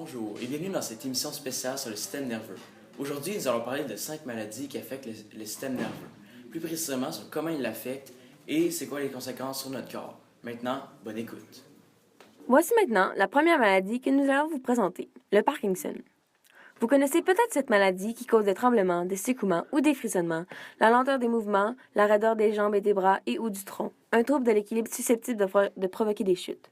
Bonjour et bienvenue dans cette émission spéciale sur le système nerveux. Aujourd'hui, nous allons parler de 5 maladies qui affectent le système nerveux. Plus précisément sur comment il l'affecte et c'est quoi les conséquences sur notre corps. Maintenant, bonne écoute. Voici maintenant la première maladie que nous allons vous présenter, le Parkinson. Vous connaissez peut-être cette maladie qui cause des tremblements, des secouements ou des frissonnements, la lenteur des mouvements, la raideur des jambes et des bras et ou du tronc, un trouble de l'équilibre susceptible de provoquer des chutes.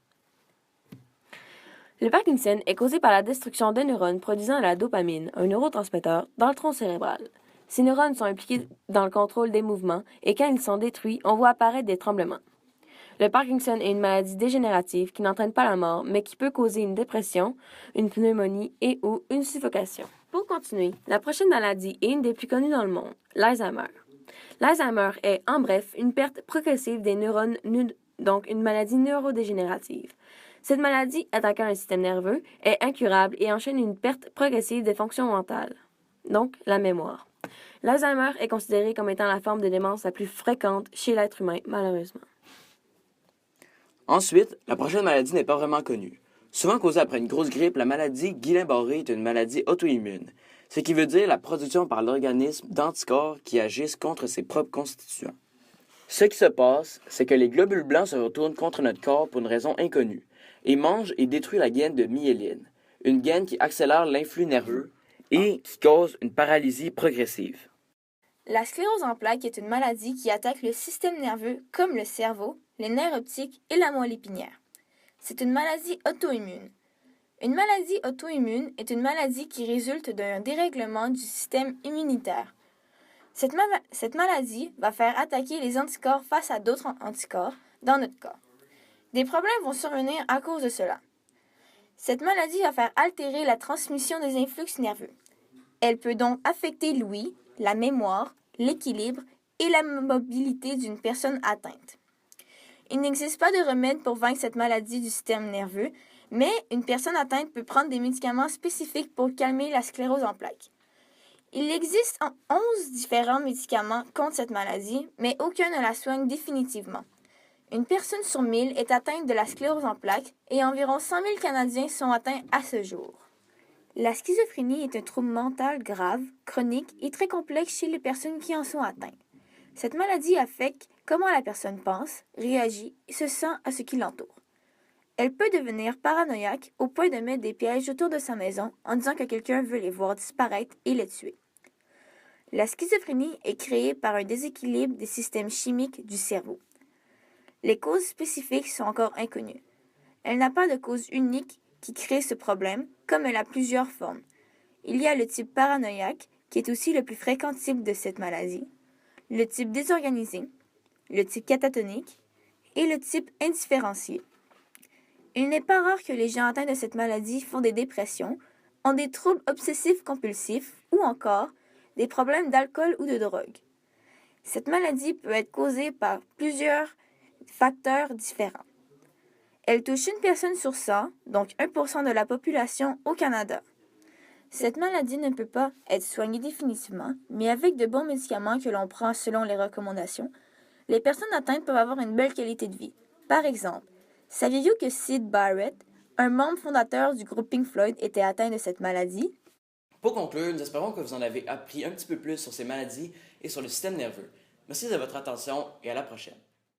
Le Parkinson est causé par la destruction de neurones produisant de la dopamine, un neurotransmetteur, dans le tronc cérébral. Ces neurones sont impliqués dans le contrôle des mouvements et quand ils sont détruits, on voit apparaître des tremblements. Le Parkinson est une maladie dégénérative qui n'entraîne pas la mort, mais qui peut causer une dépression, une pneumonie et ou une suffocation. Pour continuer, la prochaine maladie est une des plus connues dans le monde, l'Alzheimer. L'Alzheimer est, en bref, une perte progressive des neurones, donc une maladie neurodégénérative. Cette maladie attaquant un système nerveux est incurable et enchaîne une perte progressive des fonctions mentales, donc la mémoire. L'Alzheimer est considéré comme étant la forme de démence la plus fréquente chez l'être humain, malheureusement. Ensuite, la prochaine maladie n'est pas vraiment connue. Souvent causée après une grosse grippe, la maladie Guillain-Barré est une maladie auto-immune, ce qui veut dire la production par l'organisme d'anticorps qui agissent contre ses propres constituants. Ce qui se passe, c'est que les globules blancs se retournent contre notre corps pour une raison inconnue et mangent et détruisent la gaine de myéline, une gaine qui accélère l'influx nerveux et qui cause une paralysie progressive. La sclérose en plaques est une maladie qui attaque le système nerveux comme le cerveau, les nerfs optiques et la moelle épinière. C'est une maladie auto-immune. Une maladie auto-immune est une maladie qui résulte d'un dérèglement du système immunitaire. Cette maladie va faire attaquer les anticorps face à d'autres anticorps dans notre corps. Des problèmes vont survenir à cause de cela. Cette maladie va faire altérer la transmission des influx nerveux. Elle peut donc affecter l'ouïe, la mémoire, l'équilibre et la mobilité d'une personne atteinte. Il n'existe pas de remède pour vaincre cette maladie du système nerveux, mais une personne atteinte peut prendre des médicaments spécifiques pour calmer la sclérose en plaques. Il existe 11 différents médicaments contre cette maladie, mais aucun ne la soigne définitivement. Une personne sur 1000 est atteinte de la sclérose en plaques et environ 100 000 Canadiens sont atteints à ce jour. La schizophrénie est un trouble mental grave, chronique et très complexe chez les personnes qui en sont atteintes. Cette maladie affecte comment la personne pense, réagit et se sent à ce qui l'entoure. Elle peut devenir paranoïaque au point de mettre des pièges autour de sa maison en disant que quelqu'un veut les voir disparaître et les tuer. La schizophrénie est créée par un déséquilibre des systèmes chimiques du cerveau. Les causes spécifiques sont encore inconnues. Elle n'a pas de cause unique qui crée ce problème, comme elle a plusieurs formes. Il y a le type paranoïaque, qui est aussi le plus fréquent type de cette maladie, le type désorganisé, le type catatonique et le type indifférencié. Il n'est pas rare que les gens atteints de cette maladie font des dépressions, ont des troubles obsessifs compulsifs ou encore des problèmes d'alcool ou de drogue. Cette maladie peut être causée par plusieurs facteurs différents. Elle touche une personne sur 100, donc 1% de la population au Canada. Cette maladie ne peut pas être soignée définitivement, mais avec de bons médicaments que l'on prend selon les recommandations, les personnes atteintes peuvent avoir une belle qualité de vie. Par exemple, saviez-vous que Syd Barrett, un membre fondateur du groupe Pink Floyd, était atteint de cette maladie? Pour conclure, nous espérons que vous en avez appris un petit peu plus sur ces maladies et sur le système nerveux. Merci de votre attention et à la prochaine.